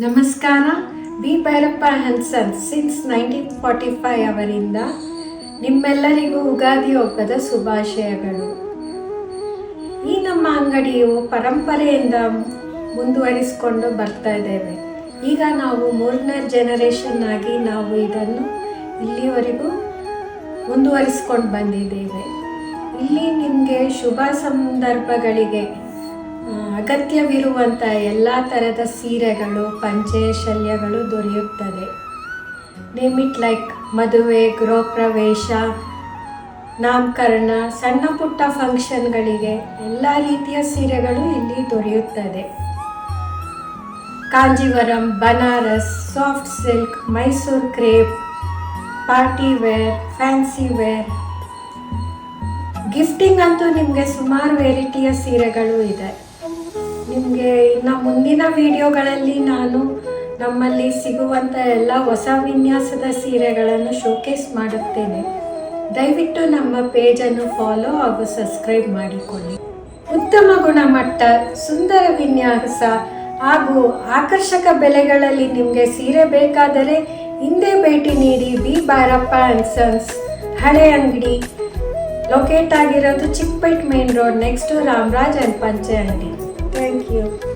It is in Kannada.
ನಮಸ್ಕಾರ. B Bhyrappa and sons since 1945 ಅವರಿಂದ ನಿಮ್ಮೆಲ್ಲರಿಗೂ ಯುಗಾದಿ ಹಬ್ಬದ ಶುಭಾಶಯಗಳು. ಈ ನಮ್ಮ ಅಂಗಡಿಯು ಪರಂಪರೆಯಿಂದ ಮುಂದುವರಿಸಿಕೊಂಡು ಬರ್ತಾ ಇದ್ದೇವೆ. ಈಗ ನಾವು 3ನೇ ಜನರೇಷನ್ ಆಗಿ ನಾವು ಇದನ್ನು ಇಲ್ಲಿವರೆಗೂ ಮುಂದುವರಿಸ್ಕೊಂಡು ಬಂದಿದ್ದೇವೆ. ಇಲ್ಲಿ ನಿಮಗೆ ಶುಭ ಸಂದರ್ಭಗಳಿಗೆ ಅಗತ್ಯವಿರುವಂಥ ಎಲ್ಲ ಥರದ ಸೀರೆಗಳು, ಪಂಚೆ, ಶಲ್ಯಗಳು ದೊರೆಯುತ್ತದೆ. ನೇಮ್ ಇಟ್ ಲೈಕ್ ಮದುವೆ, ಗೃಹ ಪ್ರವೇಶ, ನಾಮಕರಣ, ಸಣ್ಣ ಪುಟ್ಟ ಫಂಕ್ಷನ್ಗಳಿಗೆ ಎಲ್ಲ ರೀತಿಯ ಸೀರೆಗಳು ಇಲ್ಲಿ ದೊರೆಯುತ್ತದೆ. Kanjeevaram, Banaras, soft silk, Mysuru crepe, party wear, fancy wear, gifting ಅಂತೂ ನಿಮಗೆ ಸುಮಾರು ವೆರೈಟಿಯ ಸೀರೆಗಳು ಇದೆ. ನಿಮಗೆ ಇನ್ನು ಮುಂದಿನ ವಿಡಿಯೋಗಳಲ್ಲಿ ನಾನು ನಮ್ಮಲ್ಲಿ ಸಿಗುವಂಥ ಎಲ್ಲ ಹೊಸ ವಿನ್ಯಾಸದ ಸೀರೆಗಳನ್ನು ಶೋಕೇಸ್ ಮಾಡುತ್ತೇನೆ. ದಯವಿಟ್ಟು ನಮ್ಮ ಪೇಜನ್ನು ಫಾಲೋ ಹಾಗೂ ಸಬ್ಸ್ಕ್ರೈಬ್ ಮಾಡಿಕೊಳ್ಳಿ. ಉತ್ತಮ ಗುಣಮಟ್ಟ, ಸುಂದರ ವಿನ್ಯಾಸ ಹಾಗೂ ಆಕರ್ಷಕ ಬೆಲೆಗಳಲ್ಲಿ ನಿಮಗೆ ಸೀರೆ ಬೇಕಾದರೆ ಹಿಂದೆ ಭೇಟಿ ನೀಡಿ. ಬಿ ಭೈರಪ್ಪ ಆ್ಯಂಡ್ ಸನ್ಸ್ ಹಳೆ ಅಂಗಡಿ ಲೊಕೇಟ್ ಆಗಿರೋದು Chickpet main road next to Ramraj and ಪಂಚೆ ಅಂಗಡಿ. Thank you.